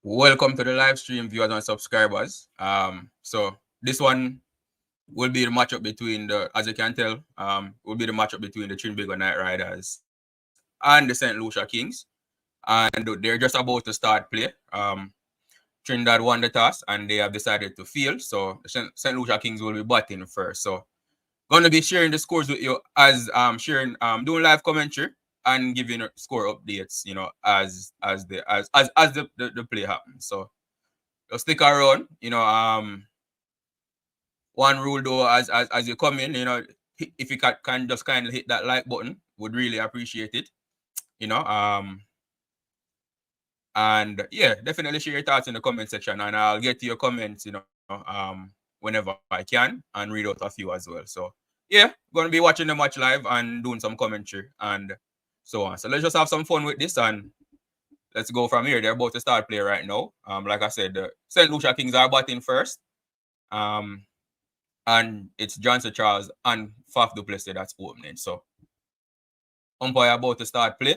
Welcome to the live stream, viewers and subscribers. So this one will be the matchup between as you can tell, will be the matchup between the Trinbago Knightriders and the St.Lucia Kings. And they're just about to start play. Trinidad won the toss and they have decided to field. So the St. Lucia Kings will be batting first. So gonna be sharing the scores with you as doing live commentary and giving score updates, as the play happens. So just stick around, one rule though, as you come in, if you can just kind of hit that like button, would really appreciate it, and yeah, definitely share your thoughts in the comment section and I'll get to your comments, whenever I can and read out a few as well. So yeah, gonna be watching the match live and doing some commentary and so on. So let's just have some fun with this and let's go from here. They're about to start play right now. Like I said, the St. Lucia Kings are batting first. And it's Johnson Charles and Faf du Plessis that's opening. So umpire about to start play.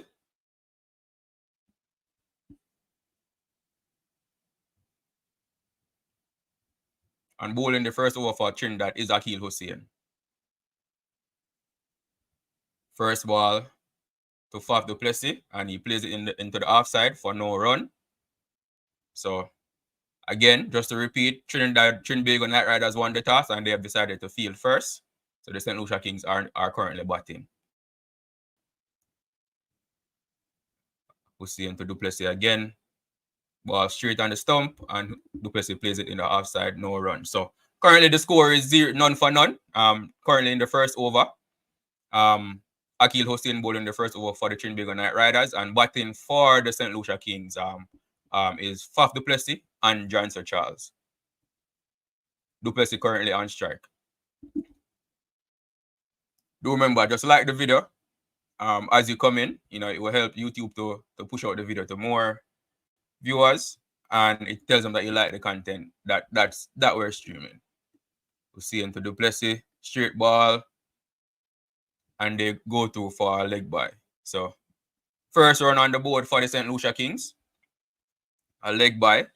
And bowling the first over for Trinidad is Akil Hussein. First ball to Faf du Plessis, and he plays it into the offside for no run. So again, just to repeat, Trinbago Knightriders won the toss and they have decided to field first. So the St. Lucia Kings are currently batting. Hussein to du Plessis again. Ball straight on the stump, and du Plessis plays it in the offside, no run. So currently the score is 0, none for none. Currently in the first over, Akil Hussein bowling the first over for the Trinbago Knightriders, and batting for the St. Lucia Kings is Faf du Plessis and Johnson Charles. Du Plessis currently on strike. Do remember, just like the video as you come in, it will help YouTube to push out the video to more viewers, and it tells them that you like the content that we're streaming. We see into du Plessis, straight ball, and they go to for a leg bye. So first run on the board for the St. Lucia Kings, a leg bye.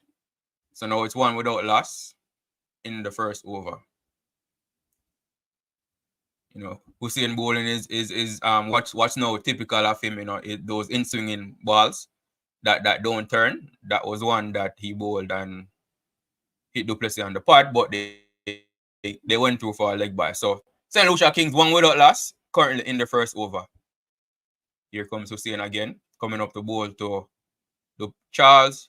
So now it's one without loss in the first over. Hussein bowling is what's now typical of him. Those in swinging balls that don't turn. That was one that he bowled and hit du Plessis on the pad, but they went through for a leg bye. So St. Lucia Kings one without loss currently in the first over. Here comes Hussein again, coming up the bowl to Charles.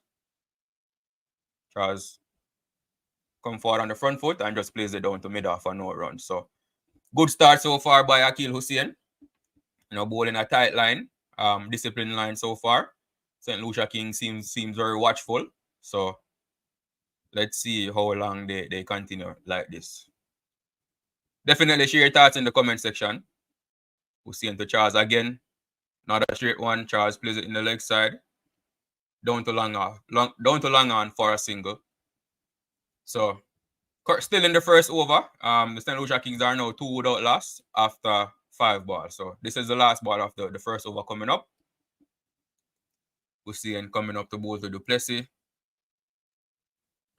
Charles come forward on the front foot and just plays it down to mid-off for no run. So good start so far by Akil Hussein. Bowling a tight line, disciplined line so far. St. Lucia Kings seems very watchful. So let's see how long they continue like this. Definitely share your thoughts in the comment section. Hussein to Charles again. Another straight one. Charles plays it in the leg side. Down to long on for a single. So still in the first over. The St. Lucia Kings are now 2 without loss after 5 balls. So this is the last ball of the first over coming up. Hussein coming up to bowl to du Plessis.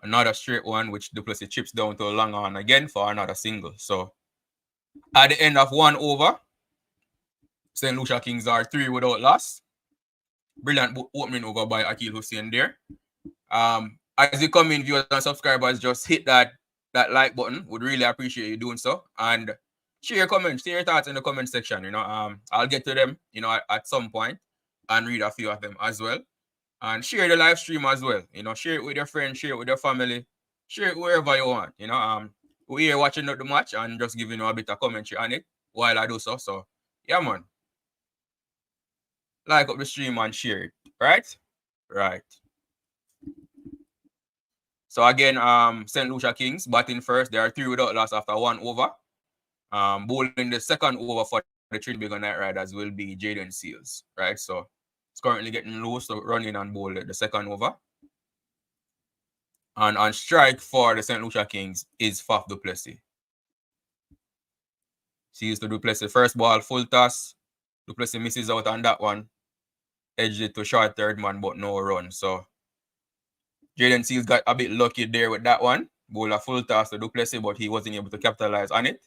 Another straight one, which du Plessis chips down to a long on again for another single. So at the end of 1 over, St. Lucia Kings are 3 without loss. Brilliant opening over by Akil Hussein there. As you come in, viewers and subscribers, just hit that like button. Would really appreciate you doing so. And share your comments, share your thoughts in the comment section. I'll get to them, at some point and read a few of them as well. And share the live stream as well. Share it with your friends, share it with your family, share it wherever you want. We're here watching the match and just giving you a bit of commentary on it while I do so. So yeah, man. Like up the stream and share it. Right. So again, St. Lucia Kings batting first. They are 3 without loss after 1 over. Bowling the second over for the Trinbago Knightriders will be Jaden Seals, right? So it's currently getting low, so running and bowl the second over. And on strike for the St. Lucia Kings is Faf du Plessis. Seals to du Plessis. First ball, full toss. Du Plessis misses out on that one. Edged it to short third man, but no run. So Jaden Seals got a bit lucky there with that one. Bowled a full toss to Duplessis, but he wasn't able to capitalize on it.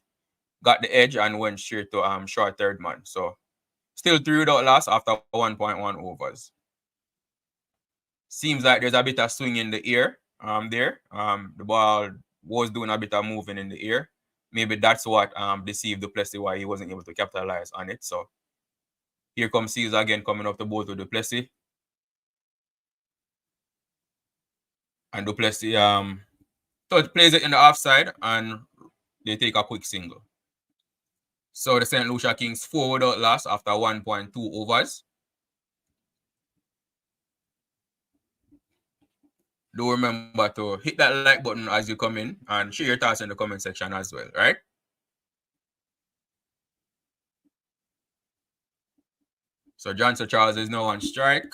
Got the edge and went straight to short third man. So still 3 without loss after 1.1 overs. Seems like there's a bit of swing in the air there. The ball was doing a bit of moving in the air. Maybe that's what deceived Duplessis why he wasn't able to capitalize on it. So here comes Seals again coming up the boat with Duplessis. And Duplessis plays it in the offside and they take a quick single. So the St. Lucia Kings 4 without loss after 1.2 overs. Do remember to hit that like button as you come in and share your thoughts in the comment section as well, right? So Johnson Charles is now on strike.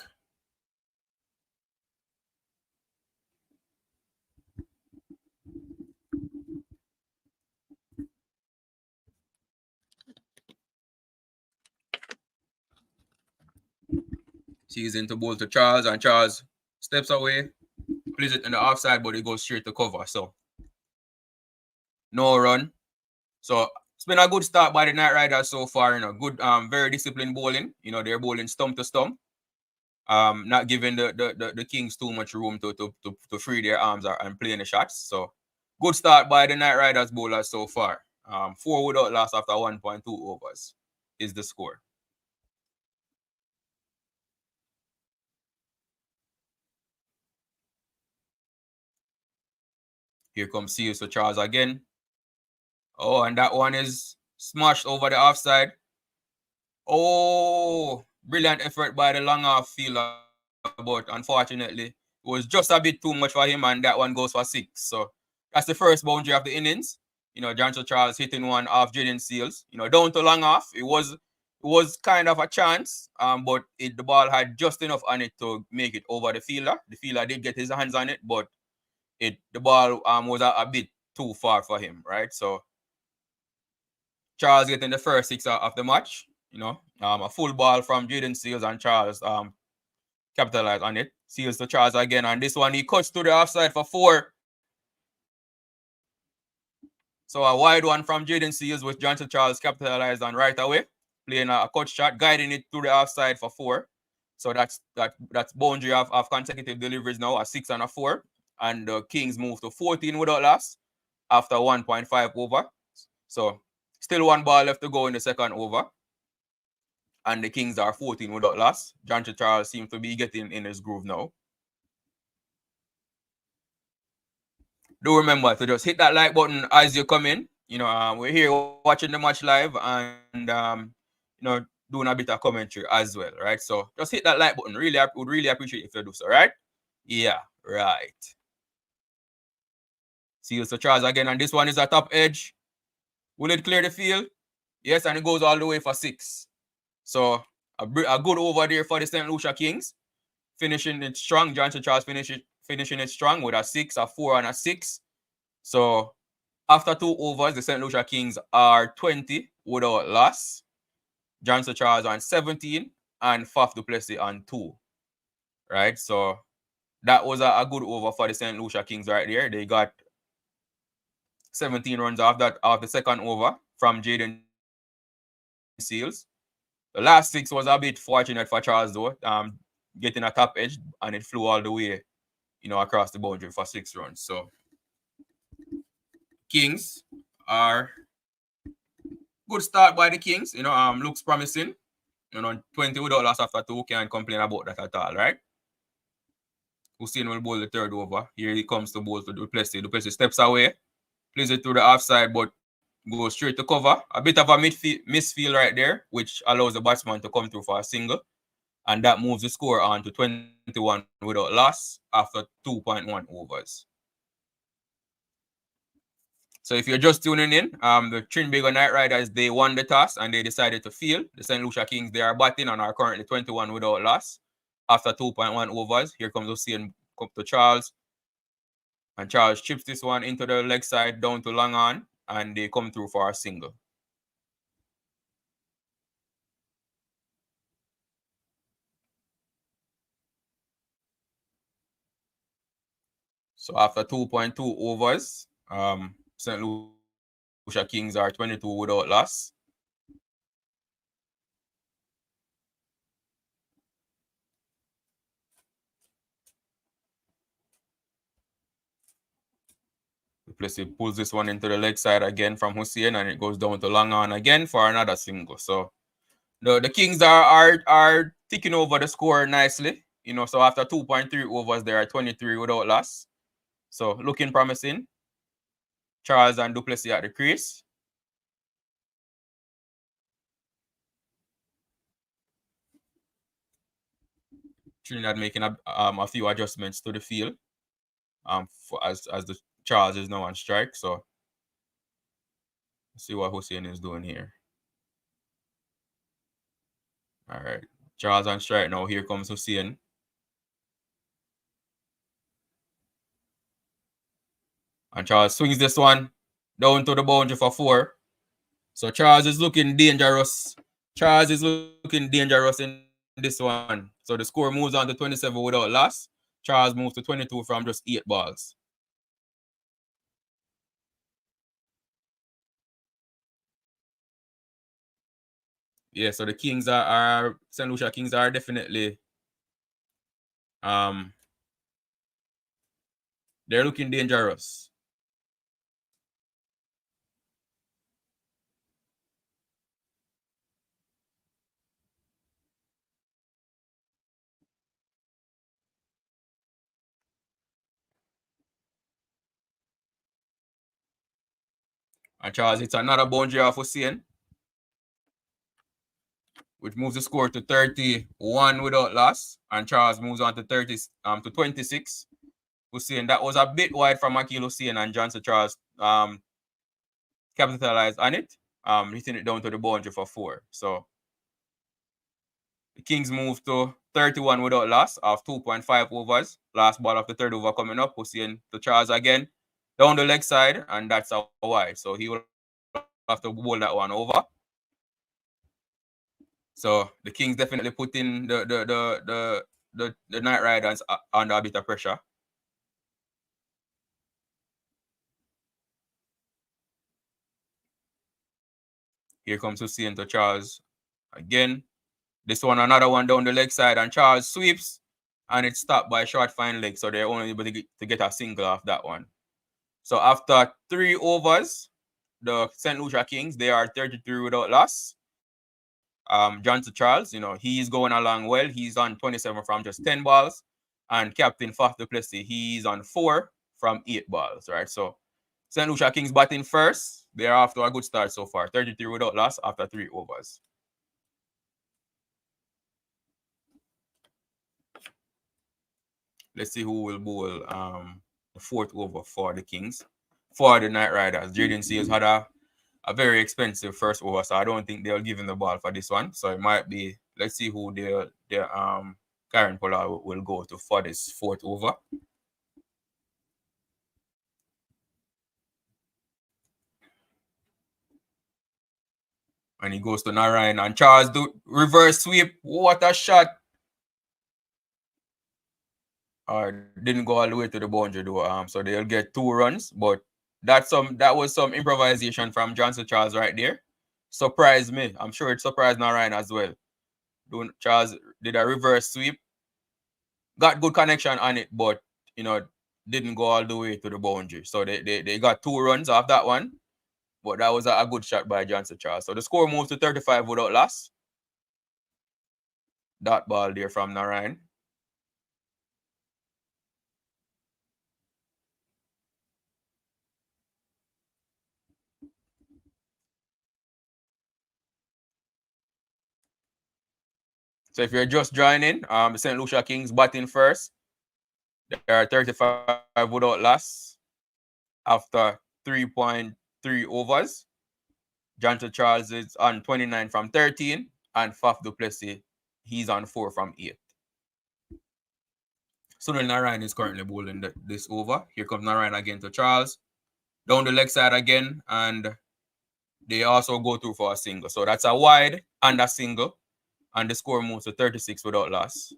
Sees into bowl to Charles, and Charles steps away, plays it in the offside, but it goes straight to cover. So no run. So it's been a good start by the Knightriders so far. Good, very disciplined bowling. They're bowling stump to stump. Not giving the Kings too much room to free their arms and play in the shots. So good start by the Knightriders bowlers so far. 4 without loss after 1.2 overs is the score. Here comes Seals to Charles again. Oh, and that one is smashed over the offside. Oh, brilliant effort by the long off fielder, but unfortunately, it was just a bit too much for him, and that one goes for 6. So that's the first boundary of the innings. Johnson Charles hitting one off Jaden Seals. Down to long off. It was kind of a chance, but the ball had just enough on it to make it over the fielder. The fielder did get his hands on it, but the ball was a bit too far for him, right? So Charles getting the first 6 of the match. A full ball from Jaden Seals, and Charles capitalized on it. Seals to Charles again, and this one he cuts to the offside for 4. So a wide one from Jaden Seals, with Johnson Charles capitalized on right away, playing a cut shot, guiding it to the offside for 4. So that's boundary of consecutive deliveries now, a 6 and a 4. And the Kings move to 14 without loss after 1.5 over. So still 1 ball left to go in the second over. And the Kings are 14 without loss. Johnson Charles seems to be getting in his groove now. Do remember to just hit that like button as you come in. We're here watching the match live and doing a bit of commentary as well, right? So just hit that like button. Would really appreciate if you do so, right? Yeah, right. Seals to Charles again, and this one is a top edge. Will it clear the field? Yes, and it goes all the way for 6. So a good over there for the St. Lucia Kings. Finishing it strong. Johnson Charles finishing it strong with a 6, a 4, and a 6. So after 2 overs, the St. Lucia Kings are 20 without loss. Johnson Charles on 17 and Faf Duplessis on 2. Right? So that was a good over for the St. Lucia Kings right there. They got 17 runs off the second over from Jaden Seals. The last 6 was a bit fortunate for Charles though, getting a top edge, and it flew all the way, across the boundary for 6 runs. So Kings are good start by the Kings. Looks promising. 20 without loss after 2. Can't complain about that at all, right? Hussein will bowl the third over. Here he comes to bowl to Duplessis. Duplessis steps away, plays it to the offside, but goes straight to cover. A bit of a misfield right there, which allows the batsman to come through for a single. And that moves the score on to 21 without loss after 2.1 overs. So if you're just tuning in, the Trinbago Knightriders, they won the toss and they decided to field. The St. Lucia Kings, they are batting and are currently 21 without loss after 2.1 overs. Here comes Hussein to Charles. And Charles chips this one into the leg side down to long on, and they come through for a single. So after 2.2 overs, St. Lucia Kings are 22 without loss. Duplessis pulls this one into the leg side again from Hussein, and it goes down to long on again for another single. So the Kings are ticking over the score nicely. You know, so after 2.3 overs, they are 23 without loss. So looking promising. Charles and Duplessis at the crease. Trinidad making a few adjustments to the field. As the Charles is now on strike. So let's see what Hussein is doing here. All right. Charles on strike now. Here comes Hussein. And Charles swings this one down to the boundary for 4. So Charles is looking dangerous. Charles is looking dangerous in this one. So the score moves on to 27 without loss. Charles moves to 22 from just 8 balls. Yeah, so the Kings are St. Lucia Kings are definitely they're looking dangerous. And Charles hits another boundary off Hussein, which moves the score to 31 without loss. And Charles moves on to 26. Hussein, that was a bit wide from Akil Hussein, and Johnson Charles capitalized on it, hitting it down to the boundary for 4. So the Kings move to 31 without loss of 2.5 overs. Last ball of the third over coming up. Hussein to Charles again, down the leg side, and that's a wide. So he will have to bowl that one over. So the Kings definitely putting the Knightriders under a bit of pressure. Here comes Hussein to Charles again. This one, another one down the leg side, and Charles sweeps, and it's stopped by short fine leg. So they're only able to get a single off that one. So after 3 overs, the St. Lucia Kings, they are 33 without loss. Johnson Charles, you know, he's going along well. He's on 27 from just 10 balls. And Captain Faf Duplessis, he's on 4 from 8 balls, right? So St. Lucia Kings batting first. They're off to a good start so far. 33 without loss after 3 overs. Let's see who will bowl the 4th over for the Kings. For the Knightriders, Jaden Seals had a very expensive first over, so I don't think they'll give him the ball for this one. So it might be, let's see who their Karen Pollard will go to for this 4th over. And he goes to Narayan, and Charles do reverse sweep. What a shot! Didn't go all the way to the boundary though. So they'll get 2 runs, but that was some improvisation from Johnson Charles right there. Surprised me. I'm sure it surprised Narayan as well. Charles did a reverse sweep, got good connection on it, but you know, didn't go all the way to the boundary. So they got 2 runs off that one, but that was a good shot by Johnson Charles. So the score moves to 35 without loss. That ball there from Narayan. So if you're just joining, the St. Lucia Kings batting first. They are 35 without loss after 3.3 overs. Johnson Charles is on 29 from 13, and Faf Duplessis, he's on 4 from 8. Sunil Narayan is currently bowling this over. Here comes Narayan again to Charles. Down the leg side again, and they also go through for a single. So that's a wide and a single, and the score moves to 36 without loss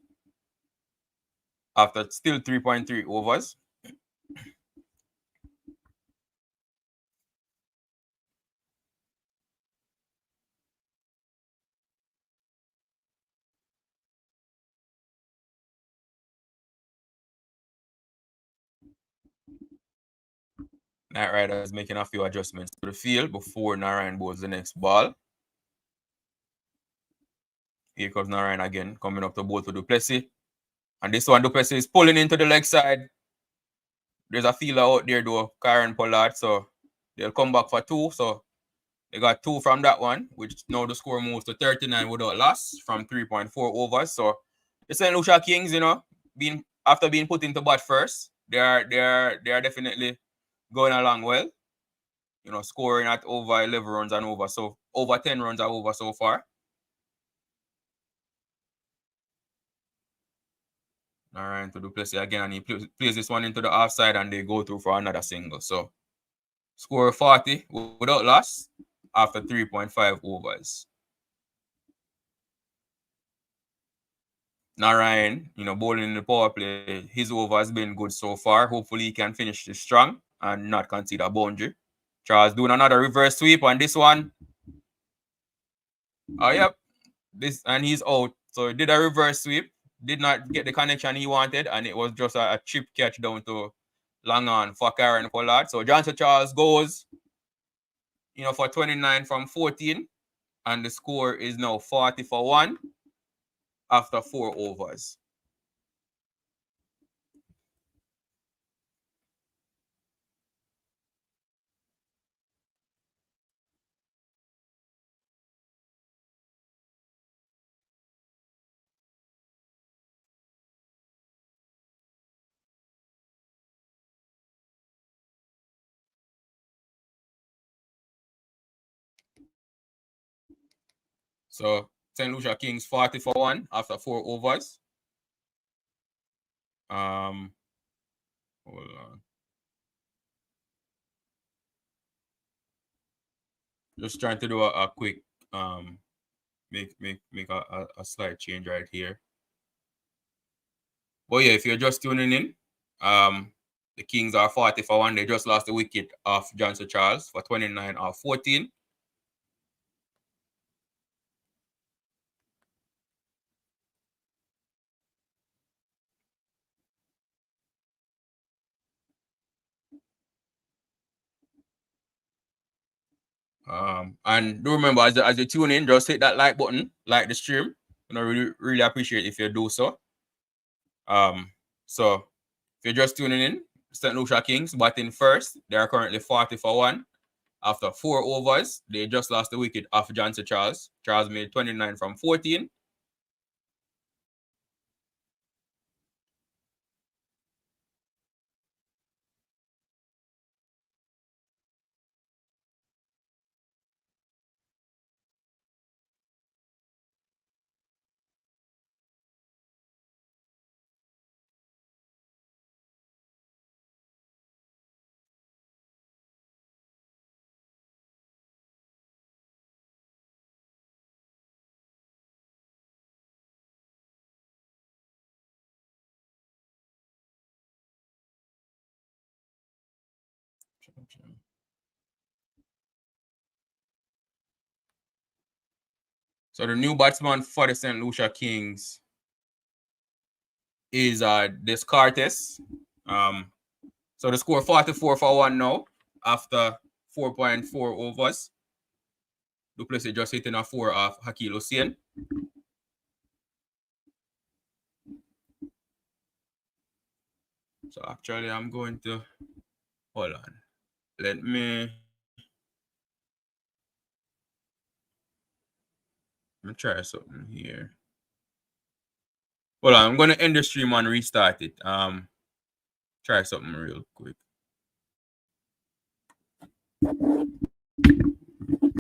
after still 3.3 overs. Knightriders making a few adjustments to the field before Narayan bowls the next ball. Here comes Narayan again, coming up to bowl to Duplessis. And this one, Duplessis is pulling into the leg side. There's a fielder out there, though, Karen Pollard, so they'll come back for 2. So they got 2 from that one, which now the score moves to 39 without loss from 3.4 overs. So the St. Lucia Kings, after being put into bat first, they are definitely going along well. Scoring at over 11 runs and over. So over 10 runs are over so far. Narayan to Duplessis again, and he plays this one into the offside, and they go through for another single. So score 40 without loss after 3.5 overs. Narayan, bowling in the power play, his over has been good so far. Hopefully he can finish this strong and not concede a boundary. Charles doing another reverse sweep on this one. Oh, yep. And he's out. So he did a reverse sweep, did not get the connection he wanted, and it was just a chip catch down to long on for Karen Pollard. So Johnson Charles goes, for 29 from 14, and the score is now 40 for 1 after 4 overs. So St. Lucia Kings 40 for 1 after 4 overs. Hold on. Just trying to do a quick make a slight change right here. But yeah, if you're just tuning in, the Kings are 40 for 1. They just lost the wicket of Johnson Charles for 29 or 14. And do remember, as you tune in, just hit that like button, like the stream. Really appreciate if you do so. So if you're just tuning in, St. Lucia Kings batting first. They are currently 40 for 1 after 4 overs. They just lost the wicket of Johnson Charles. Charles made 29 from 14. So the new batsman for the St. Lucia Kings is Descartes. So the score 44 for 1 now after 4.4 overs. Duplessis just hitting a 4 off Hakil Hussain. So actually I'm going to hold on. Let me try something here. Hold on, I'm gonna end the stream and restart it. Try something real quick.